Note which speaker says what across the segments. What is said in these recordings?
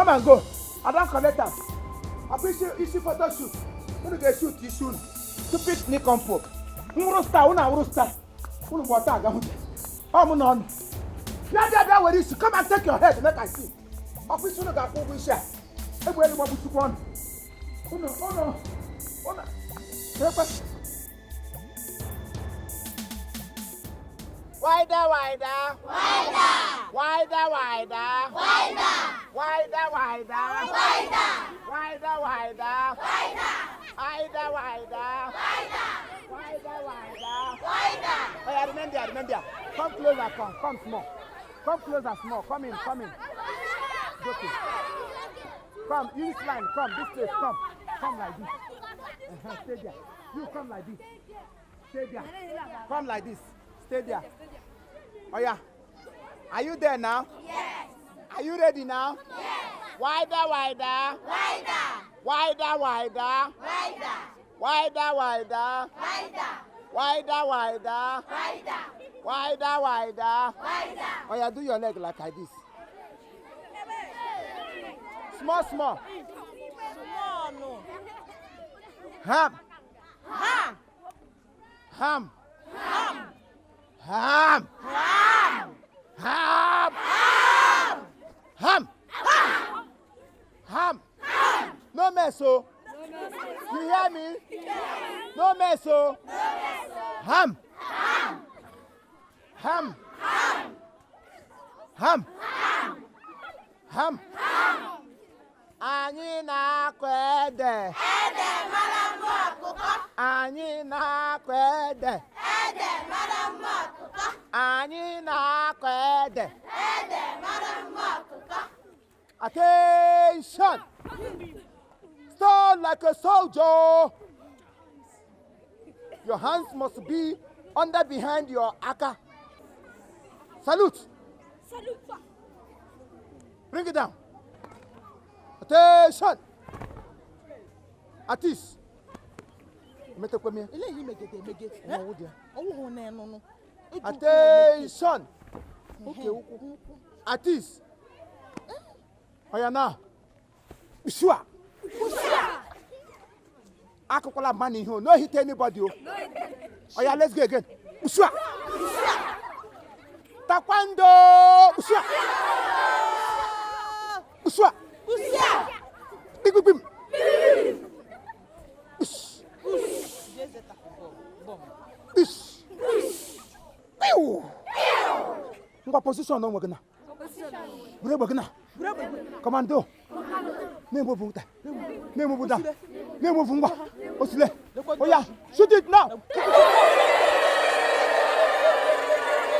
Speaker 1: Come and go. I don't connect them. I wish you photo shoot. When you get shoot, you shoot. Stupid Nikon folk. Star, una star. Unu water again. I'm on. Now where is come and take your head. Let I see. I wish you got go we share. Everybody want to one. Oh no. Wider. Oh, yeah, remember. Come closer, come small. Come closer, small. Come in. Okay. Come, use line. Come, this place. Come like this. Stay there. You come like this. Stay there. Come like this. Stay there. Oh yeah. Are you there now?
Speaker 2: Yes.
Speaker 1: Are you ready now?
Speaker 2: Yes.
Speaker 1: Wider. Oh yeah, do your leg like this. Small.
Speaker 2: Small, no.
Speaker 1: Ham. No mess, oh. You hear me? No mess, oh. Ham. Anyị na-akọ ede.
Speaker 2: Ede mara mma ọkụkọ.
Speaker 1: Anyị na-akọ ede.
Speaker 2: Ede mara mma ọkụkọ.
Speaker 1: Anyị na-akọ ede.
Speaker 2: Ede mara mma ọkụkọ.
Speaker 1: Attention! Stand like a soldier. Your hands must be under behind your aka. Salute. Bring it down. Attention. Artist. Attention. Okay. Artist. Oyana. Ushua. Akokola money here. No hit anybody. Oh yeah, let's go again. Ushua. Taekwondo. Ushua. Bim. Ngwa position no mwagana. Bure. Commando. Nemo buta. Nemo vungwa. Osile. Oh yeah, shoot it now.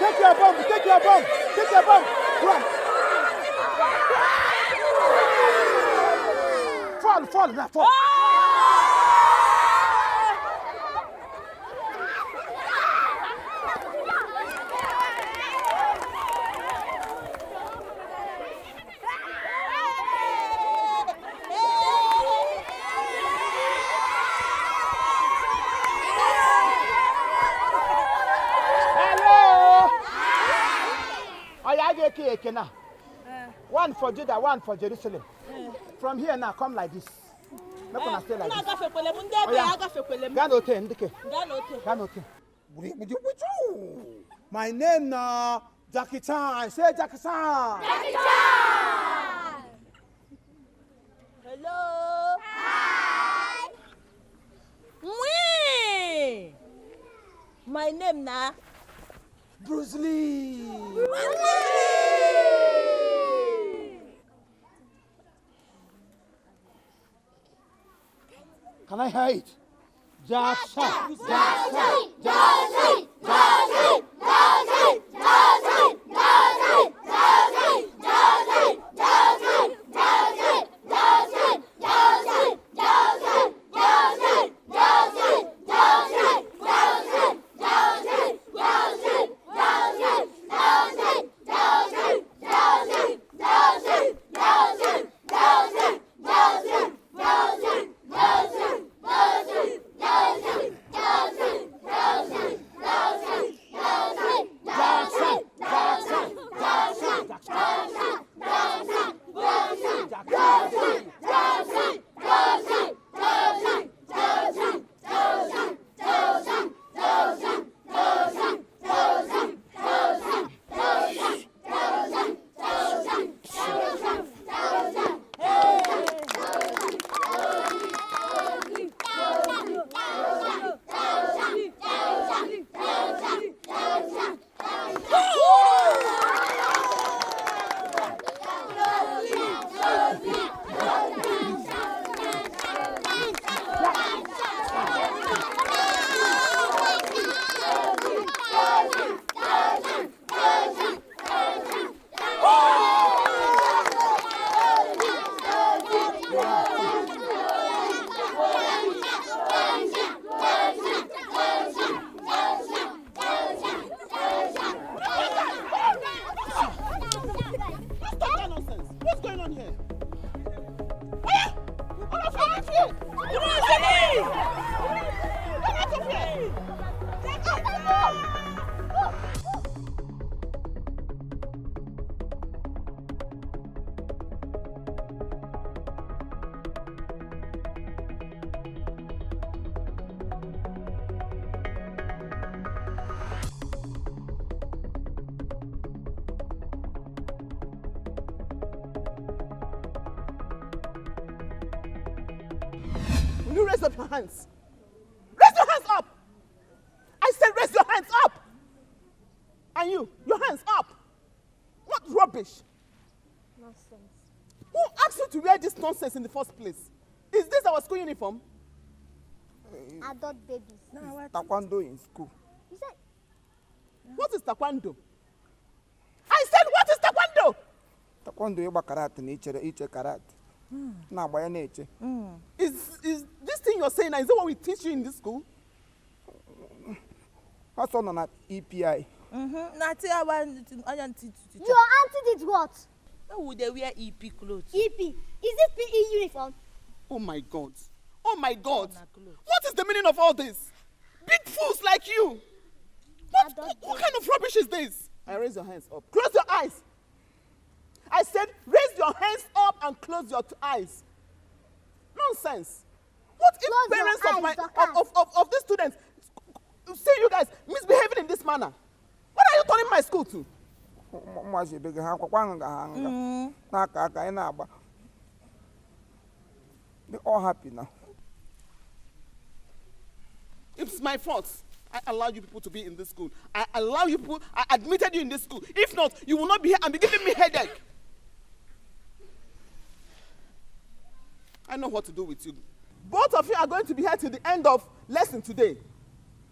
Speaker 1: Take your bomb. Run. Fall. Now. One for Judah, one for Jerusalem. From here now, come like this. Not gonna stay like this. Ganote. My name now, Jackie Chan. Say Jackie Chan.
Speaker 2: Jackie Chan.
Speaker 3: Hello.
Speaker 2: Hi.
Speaker 3: Wee. My name now,
Speaker 1: Bruce Lee. Can I hear it? Josie. Will you raise up your hands? Raise your hands up! I said raise your hands up! And you, your hands up! What rubbish!
Speaker 2: Nonsense.
Speaker 1: Who asked you to wear this nonsense in the first place? Is this our school uniform?
Speaker 2: Adult babies.
Speaker 4: Taekwondo in school.
Speaker 2: You said
Speaker 1: What is taekwondo? I said what is taekwondo?
Speaker 4: Taekwondo ịgba karate na iche karate. Na-agba ya na-eche.
Speaker 1: Is this thing you're saying, is that what we teach you in this school?
Speaker 4: What's on that EPI?
Speaker 3: Your auntie
Speaker 2: did what?
Speaker 3: How would they wear EP clothes?
Speaker 2: EP. Is it PE uniform?
Speaker 1: Oh my God. Oh my God. What is the meaning of all this? Big fools like you. What kind of rubbish is this? And raise your hands up. Close your eyes. I said raise your hands up and close your eyes. Nonsense. What if
Speaker 2: Close
Speaker 1: parents
Speaker 2: your
Speaker 1: of my
Speaker 2: eyes,
Speaker 1: of these students see you guys misbehaving in this manner? What are you turning my school to?
Speaker 4: Ụmụazị ebe gị ha akwakwa ahụ ga ha nga n'aka aka anyị na-agba. They all happy now.
Speaker 1: It's my fault. I allowed you people to be in this school. I admitted you in this school. If not, you will not be here and be giving me headache. I know what to do with you. Both of you are going to be here till the end of lesson today.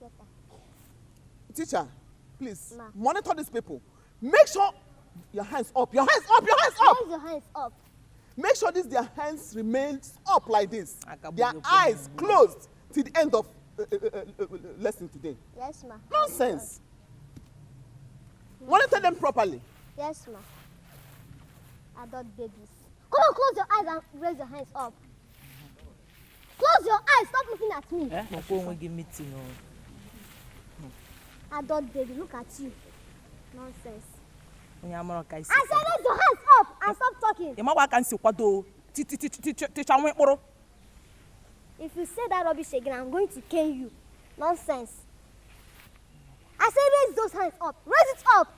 Speaker 2: Yes,
Speaker 1: Teacher, please
Speaker 2: Ma.
Speaker 1: monitor these people. Make sure your hands up, your hands up, your hands up.
Speaker 2: Raise your hands up.
Speaker 1: Make sure their hands remain up like this. Their eyes closed till the end of lesson today.
Speaker 2: Yes, ma.
Speaker 1: Nonsense. Monitor them properly.
Speaker 2: Yes, ma. Adult babies. Come on, close your eyes and raise your hands up. Close your eyes. Stop looking at me. Adult baby, look at you. Nonsense. I said raise your hands up and stop talking. If you say that rubbish again, I'm going to cane you. Nonsense. I said raise those hands up. Raise it up.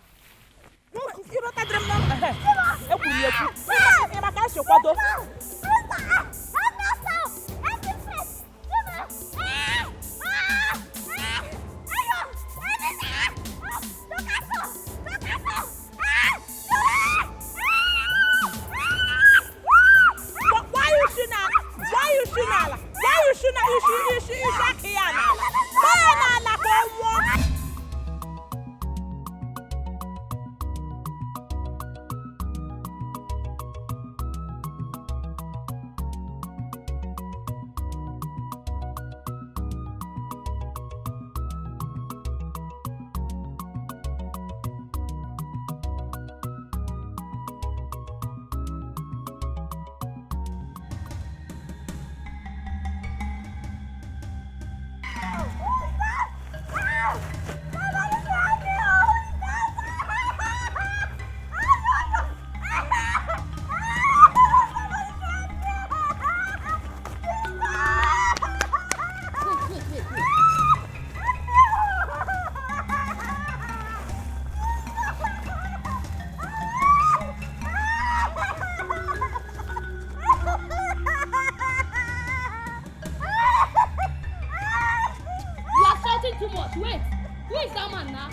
Speaker 5: Too much. Wait. Who is that man now?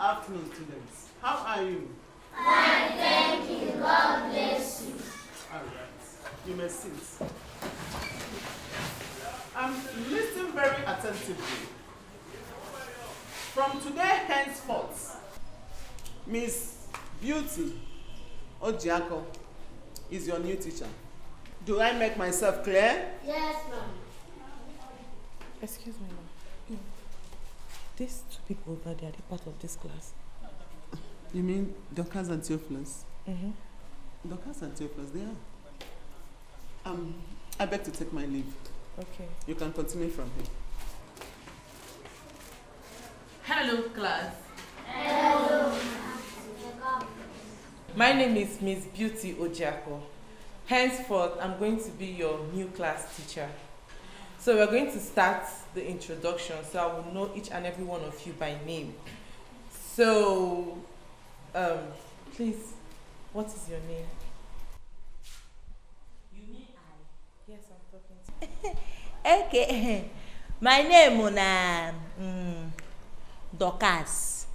Speaker 1: Afternoon, students. How are you?
Speaker 2: Fine, thank you. God bless you.
Speaker 1: All right. You may sit. Listen very attentively. From today henceforth,
Speaker 6: Miss Beauty Ojiako is your new teacher. Do I make myself clear?
Speaker 2: Yes, ma'am.
Speaker 3: Excuse me, ma'am. These two people over there, are they part of this class?
Speaker 6: You mean Dorcas and Theophilus?
Speaker 3: Mm-hmm.
Speaker 6: Dorcas and Theophilus, they are. I beg to take my leave.
Speaker 3: Okay.
Speaker 6: You can continue from here.
Speaker 3: Hello, class.
Speaker 2: Hello.
Speaker 3: My name is Miss Beauty Ojiako. Henceforth, I'm going to be your new class teacher. So we're going to start the introduction, so I will know each and every one of you by name. So, please, what is your name? You mean I? Yes, I'm talking to you.
Speaker 7: Okay, my name is Dorcas.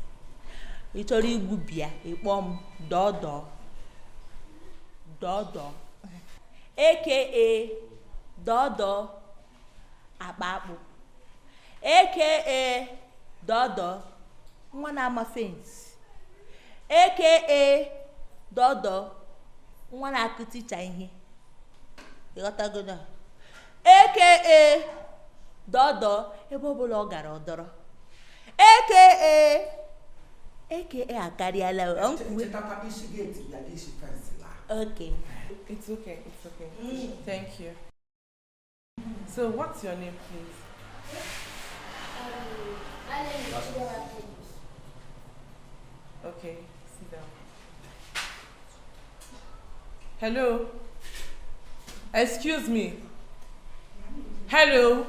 Speaker 7: It's a Igbo bia. It's Dodo. Dodo. AKA Dodo Ababu. AKA Dodo Mwana Fence. AKA Dodo Mwana Akuticha ihe. You got to go now. AKA Dodo Ebobola Ogara Odoro. AKA Akariala. Okay.
Speaker 3: It's okay, it's okay. Thank you. So, what's your name, please?
Speaker 2: My name is Theo.
Speaker 3: Okay, sit down. Hello? Excuse me. Hello?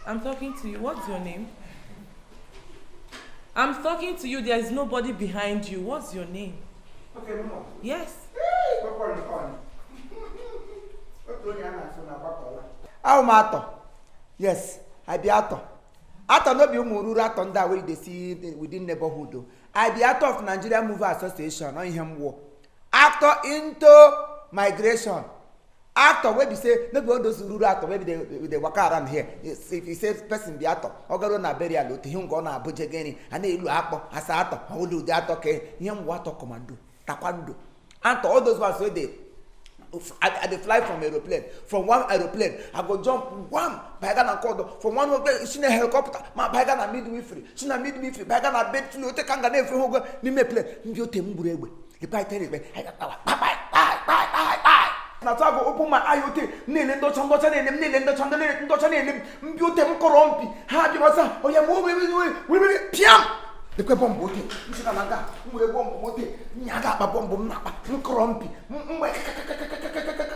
Speaker 3: I'm talking to you. What's your name? I'm talking to you. There is nobody behind you. What's your name?
Speaker 4: Okay, Mama.
Speaker 3: Yes.
Speaker 4: Ato. Yes, I be Ato. Ato no be umururu Ato that way they see within neighborhood. I be Ato of Nigeria Movie Association on him war. Actor into migration. Actor where be say no be all those rural actor where they walk around here. If you say person be actor, ogaro na burial to him go na Abuja geni and elu akpo as actor. How do the actor ke him what commando taekwondo. And all those ones where they fly from aeroplane. From one aeroplane, I go jump one by Ghana corridor. From one aeroplane, she na helicopter. My by Ghana midwifery. She na midwifery. By Ghana bed flu. Take Ghana if you go ni me play. You tell me burewe. The by tell me. Bye. Na so I go open my IoT. Nele ndo chondo chane nem nele ndo chondo nele ndo chane nem. Mbiote mkorompi. Ha bi masa. Oya mo we piam. The kwe bombo te. Nshina nanga. Mwe bombo mote. Nyaga ba bombo mnapa. Mkorompi. Mwe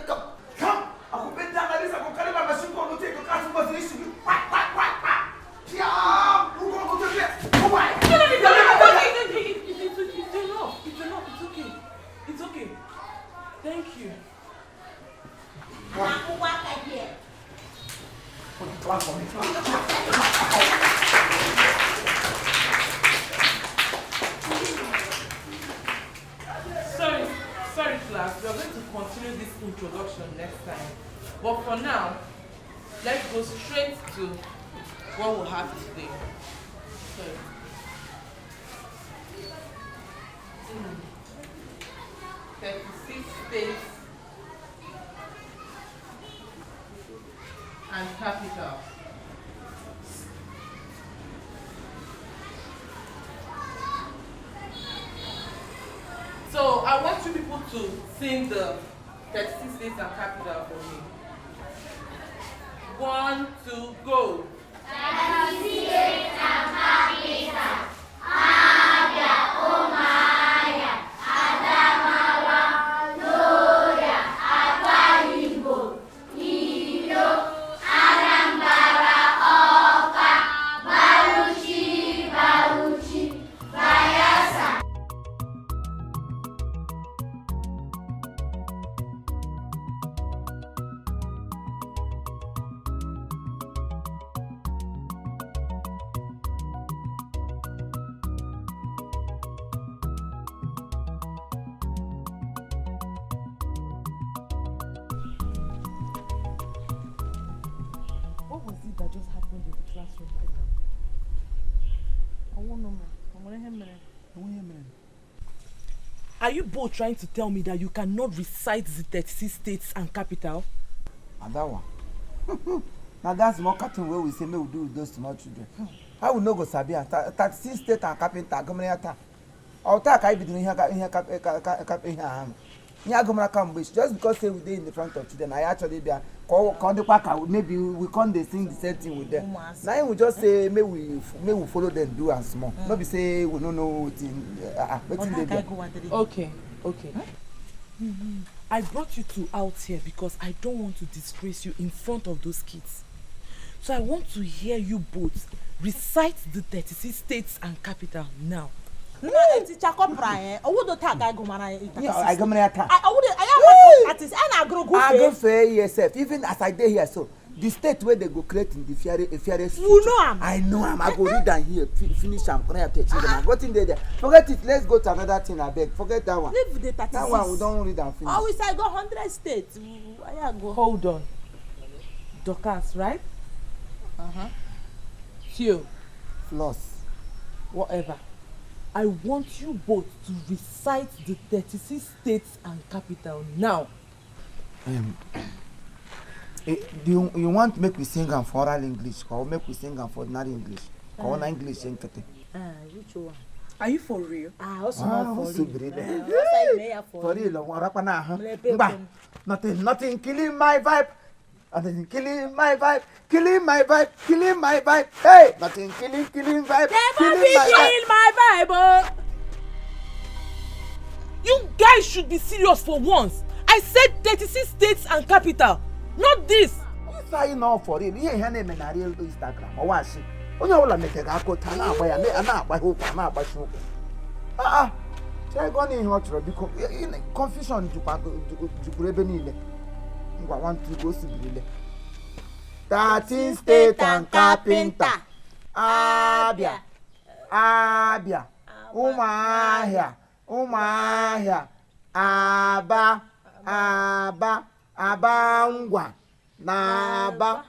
Speaker 4: come. Ako benda na lisa ko kale ba mashimbo no te ko kasu ba zisi. Piam. Ugo ko te. Oh my.
Speaker 3: It's okay. Thank you. Sorry class, we are going to continue this introduction next time. But for now, let's go straight to what we have today. Sorry. 36 states and capital. So I want you people to sing the 36 states and capital for me. 1, 2, go.
Speaker 2: 36 states and capital. Abia, Omaya, Adamawa, Loya, Akwa Ibom, Ilo, Anambra, Awka, Bauchi, Bayelsa.
Speaker 3: What was it that just happened in the classroom right now? I won't know, man. I'm going to hear
Speaker 8: Are you both trying to tell me that you cannot recite the 36 states and capital?
Speaker 4: And that one. Now that's more cutting where we say we do with those small children. How we no go sabi 36 state and capital government. I'll talk I be doing here just because say we dey in the front of children, I actually be maybe we can't they sing the same thing with them. Now we just say may we follow them do and small. Not be say we don't know
Speaker 8: Okay. I brought you two out here because I don't want to disgrace you in front of those kids. So I want to hear you both recite the 36 states and capital now.
Speaker 7: No, teacher compra. I would tag I go man.
Speaker 4: I go man attack.
Speaker 7: I am artist and I go
Speaker 4: fair yourself. Even as I dey here so the state where they go create in the fairy
Speaker 7: you know am.
Speaker 4: I know am. I go read and here finish am. Can I teach them? Got in there. Forget it. Let's go to another thing. I beg. Forget that one.
Speaker 7: Leave the 36.
Speaker 4: That one we don't read and finish.
Speaker 7: Always I go 100 states. I go.
Speaker 8: Hold on. Dorcas, right? Theo.
Speaker 4: Floss.
Speaker 8: Whatever. I want you both to recite the 36 states and capital now.
Speaker 4: Do you want to make we sing and for oral English or make we sing and for ordinary English? Or English
Speaker 7: Which one?
Speaker 8: Are you for real?
Speaker 7: Also not for
Speaker 4: real. Nothing killing my vibe. Nothing killing my vibe. Killing my vibe. Hey, nothing killing vibe.
Speaker 7: Killing my vibe.
Speaker 8: You guys should be serious for once. I said 36 states and capital, not this.
Speaker 4: You say no for real. You ain't name na real Instagram. Or what? Onye ola make ga akota na agba ya na agba hope na agba show. Try go ni hot because confusion jukure ebe niile. I want to go to 13 state and carpenter. Abia. Umahia. Abangwa. Naba.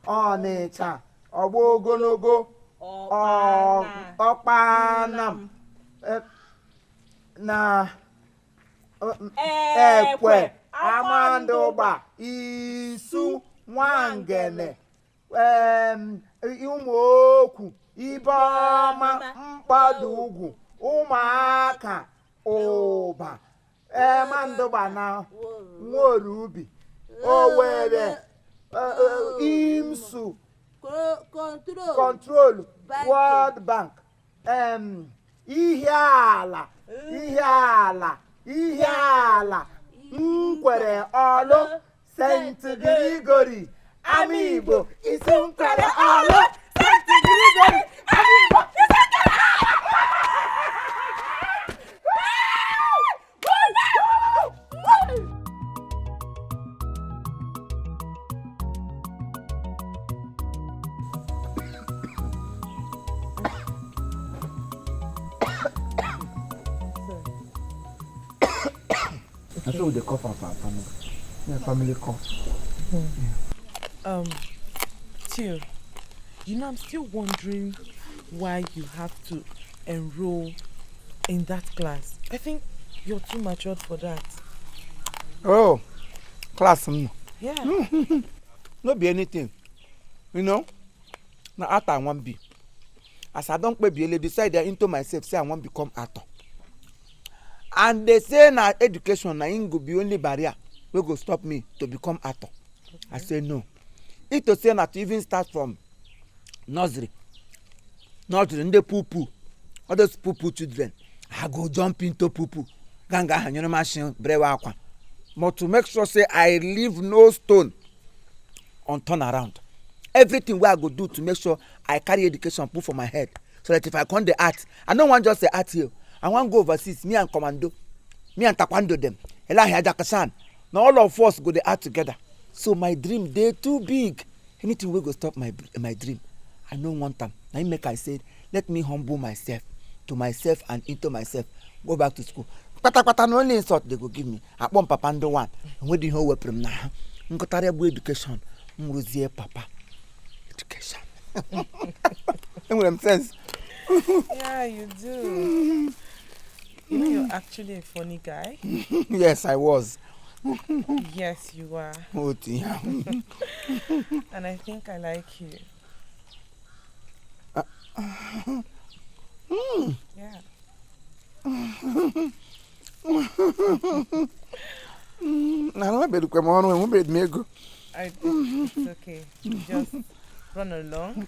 Speaker 4: Onitsha. Ogbogonogo. Okpanam. Na. Ekwe. Amandoba, Isu, Wangene, Umoku, Ibama, Mpadugu, Umaka, Oba, Amandoba now, Morubi, Owere, Imsu, Control, World Bank, Ihiala. Nkwere olo Saint Gregory Amibo isi nkwere olo Saint Gregory Amibo isi I saw the cough of our family. Yeah, family cough.
Speaker 8: Theo, I'm still wondering why you have to enroll in that class. I think you're too matured for that.
Speaker 4: Oh, class.
Speaker 8: Yeah.
Speaker 4: Not be anything. Now after I want be. As I don't be decide into myself, say I want to become actor. And they say na education na go be only barrier wey go stop me to become actor. Okay. I say no. It to say na to even start from nursery ndị poo all those poo children. I go jump into poo ganga hanyere machine brewa akwa. But to make sure say I leave no stone on turn around. Everything wey I go do to make sure I carry education put for my head so that if I come the art, I no want just say art here. I want to go overseas, me and Commando, me and Taekwondo them. Elahi Ajakasan. Now all of us go the art together. So my dream, they too big. Anything will go stop my dream. I don't want them. Now make I say, let me humble myself to myself and into myself. Go back to school. Pata no only insult they go give me. I want Papa ndo one. And where the whole weapon now? Nkotare education. Mruzie Papa. Education. You know what I'm saying?
Speaker 8: Yeah, you do.
Speaker 3: You're actually a funny guy.
Speaker 4: Yes, I was.
Speaker 3: Yes, you are.
Speaker 4: Oh dear.
Speaker 3: And I think I like you. Yeah. It's okay. Just run along.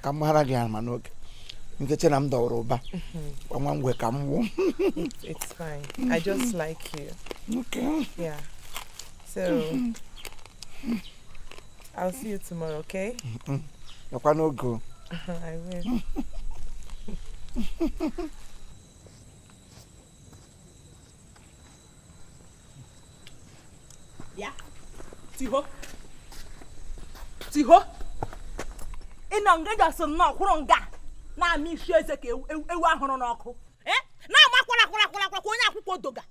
Speaker 3: It's fine. I just like you.
Speaker 4: Okay.
Speaker 3: Yeah. So I'll see you tomorrow, okay?
Speaker 4: I will.
Speaker 3: I will.
Speaker 7: Yeah. Tiho. Tiho. Inonga just no kwuronga. Na mi hweze ka ewu ahoro n'oku. Na amakwala onye akwukwo doga.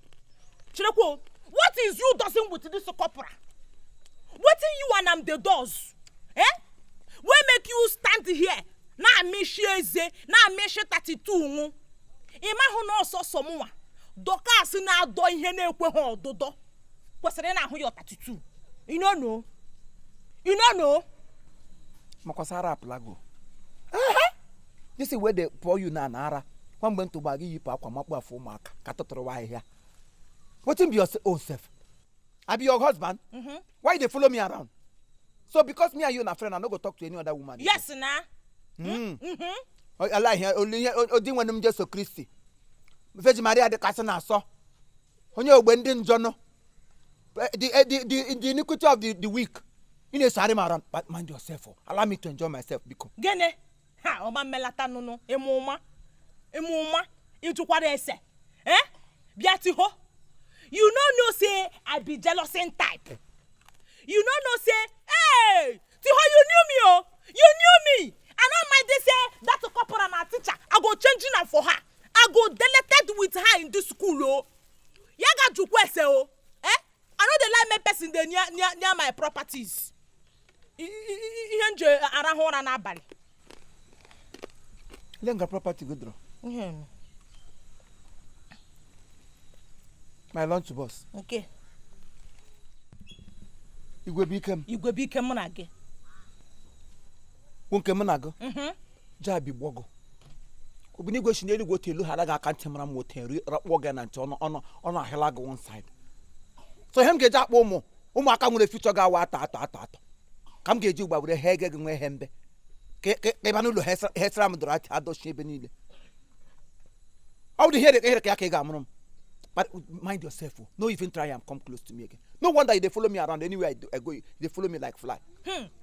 Speaker 7: Chirekwo, what is you doing with this corpora? Wetin you and am the doors? We make you stand here. Na mi hweze, na mi 32 nwu. Ima hu no so somuwa. Doka asi na ado ihe na ekwe ho ododo. Kwesịrị na ahụ ya 32. You don't know. You don't know.
Speaker 4: Makosara plago. This is where they pour you na ara. One went to bag you pa akwa makpu afọ maka ka totoro wa here. What be your own self? I be your husband. Why they follow me around? So because me and you na friend, I no go talk to any other woman.
Speaker 7: Yes, na.
Speaker 4: I lie here only odin when them just so Christy. Virgin Maria de casa na so. Onye ogbe ndị njọ no. The iniquity of the weak. You know, sorry, around, but mind yourself. Allow me to enjoy myself. Because
Speaker 7: Gene, ha, oma melata no, emuma, into what I say, Biatiho, you no say I be jealous in type. You no say, hey, Tiho, you knew me, oh, you knew me, and all my day say that's a couple and a teacher. I go changing her for her. I go deleted with her in this school, oh. Yaga jukwese, oh. I know they like my person there near my properties. Ihe arahụ ụra n'abalị.
Speaker 4: Lenga property go draw. My lunch boss.
Speaker 7: Okay.
Speaker 4: Igwe bikem
Speaker 7: mụ na gị.
Speaker 4: Wonke mụ na gị. Jabi gbogo. Obini go shinelu go telu halaga akante mara mo ten rakwo ga na nche ono ahela go one side. So him get up ụmụ aka nwere future ga wa ata kam ga eji ugba were hege gị nwe hembe ke ba n'ụlọ hesra m dọrọ ati adoshi ebe niile how the here ka ga amụrụ m. But mind yourself, no even try and come close to me again. No wonder they follow me around anywhere I go, they follow me like fly.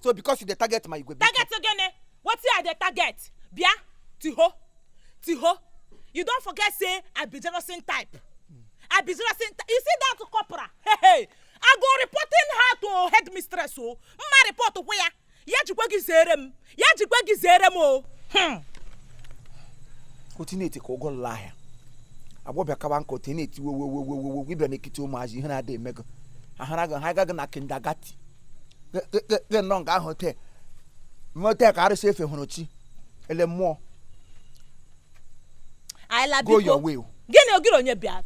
Speaker 4: So because you the target my go
Speaker 7: target again. What's here the target? Bia Tiho, you don't forget say I be jealous type. I be jealous type. You see that to corpora? Hey, I go reporting her to headmistress. Oh, my report where? Yajikwagi zerem. Oh.
Speaker 4: Continue to go lie. Abobe ka banko teneti we be na kiti ụmụ aji ihe na ade emego ahara ga ha ga na kindagati ge no nga hotel motel ka arị sefe hụrụ chi ele mmụọ
Speaker 7: I la
Speaker 4: go your way.
Speaker 7: Gini ogiro onye bia.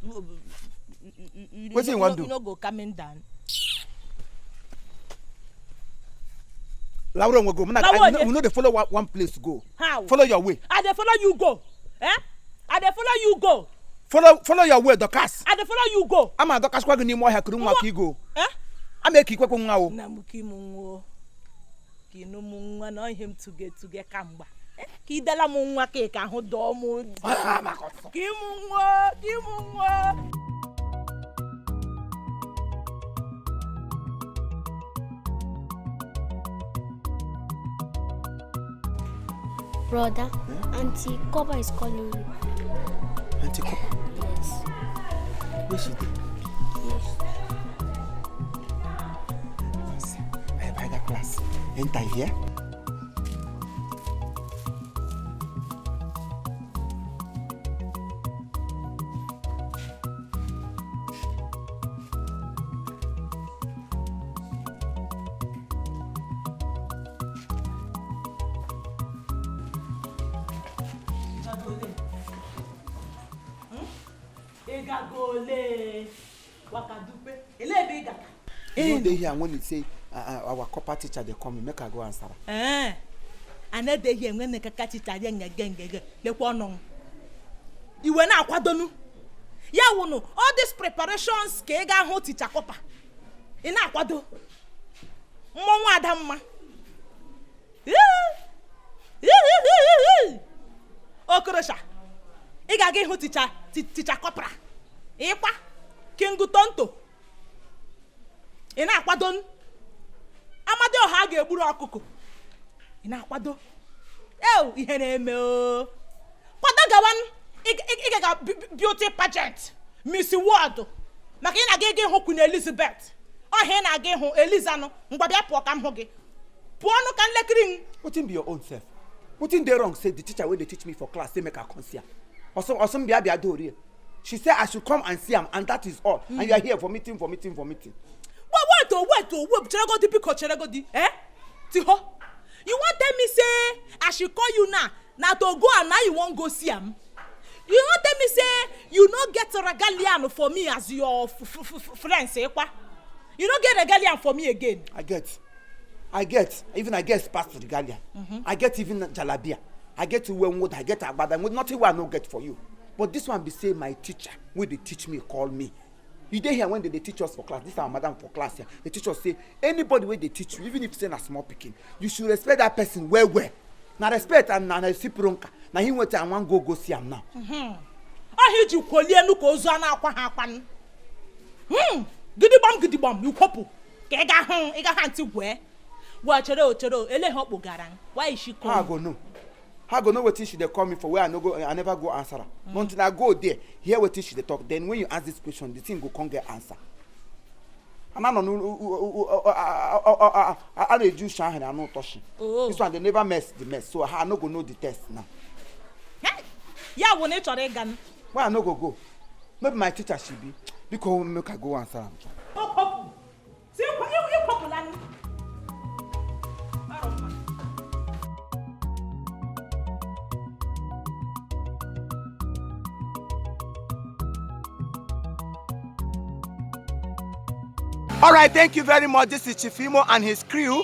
Speaker 4: Wetin you wan do?
Speaker 7: You no go coming down.
Speaker 4: Laura we go. We know they follow one place to go.
Speaker 7: How?
Speaker 4: Follow your way.
Speaker 7: I dey follow you go. I dey follow you go.
Speaker 4: Follow your way, Dokas.
Speaker 7: I dey follow you go.
Speaker 4: Ama Dokas kwa gini mo ha kuru nwa ki go. Ama ki kwekwe nwa o.
Speaker 7: Na muki munwo. Ki no munwa no him to get kamba. Ki dala munwa ke ka ho do mo. Ki munwo.
Speaker 2: Brother, Auntie Koba is calling you.
Speaker 4: Auntie Koba?
Speaker 2: Yes.
Speaker 4: Where she dey?
Speaker 2: Yes.
Speaker 4: I got class. Enter here.
Speaker 7: Egagole. Wakadupe. Ele be gaga.
Speaker 4: You know they here when you say our copper teacher they come, make her go answer.
Speaker 7: And they here when the kaka teacher again. The one you were now kwadonu. Ya wono all these preparations ke ga ho teacher copper. Ina akwado. Mmonwa adamma. Okorosha. Ị ga-aga ịhụ ticha kọpra. Ịkwa Kingu Tonto. Ị na-akwado Amadi ọha ga-egburu ọkụkọ. Ị na-akwado. Ihe na-eme o. Kwado gawan ị ga beauty pageant. Miss World. Maka ị na-aga ịhụ Queen Elizabeth. Ọha ị na-aga ịhụ Elizano. Ngwa bịa pụọ ka m hụ gị. Pụọ nụ ka nlekiri.
Speaker 4: Wetin be your own self? Wetin dey wrong say the teacher wey dey teach me for class say make I come see am. Osun bia do real. She said I should come and see am and that is all. And you are here for meeting.
Speaker 7: Wait, Cheragodi Pico Cheragodi. Tiho. You want tell me say I should call you now to go and now you won't go see am? You want tell me say you no get a regalian for me as your friend say kwa? You no get regalian for me again?
Speaker 4: I get. Even I get past regalia. I get even jalabia. I get to wood. I get agbada. Nothing I no get for you. But this one be say my teacher, when they teach me, call me. You dey here when they teach us for class. This is our madam for class here. The teacher say anybody where they teach you, even if it's a small picking, you should respect that person well. Now respect and na sipronka. Now he went and one go see him now.
Speaker 7: I heard you call you no goes on akwa hapan. Giddy bomb, you couple. Kega hanti where? Well, Chero, ele hope garang. Why is she calling?
Speaker 4: I go know what she they call me for where I never go answer her. Until I go there, hear what she they talk. Then when you ask this question, the thing go can't get answer. And I don't know. I dey do shine and I no touching. This one they never mess the mess, so I no go know the test now.
Speaker 7: Yeah, when it gun.
Speaker 4: Why I no go? Maybe my teacher should be because make I go answer him.
Speaker 7: See you popular.
Speaker 4: All right, thank you very much. This is Chief Imo and his crew.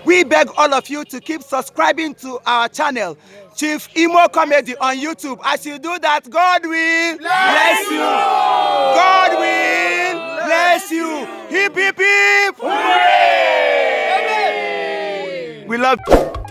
Speaker 4: We beg all of you to keep subscribing to our channel, Chief Imo Comedy on YouTube. As you do that, God will bless you. God will bless you. Hip, hip, hip. Hooray! We love you.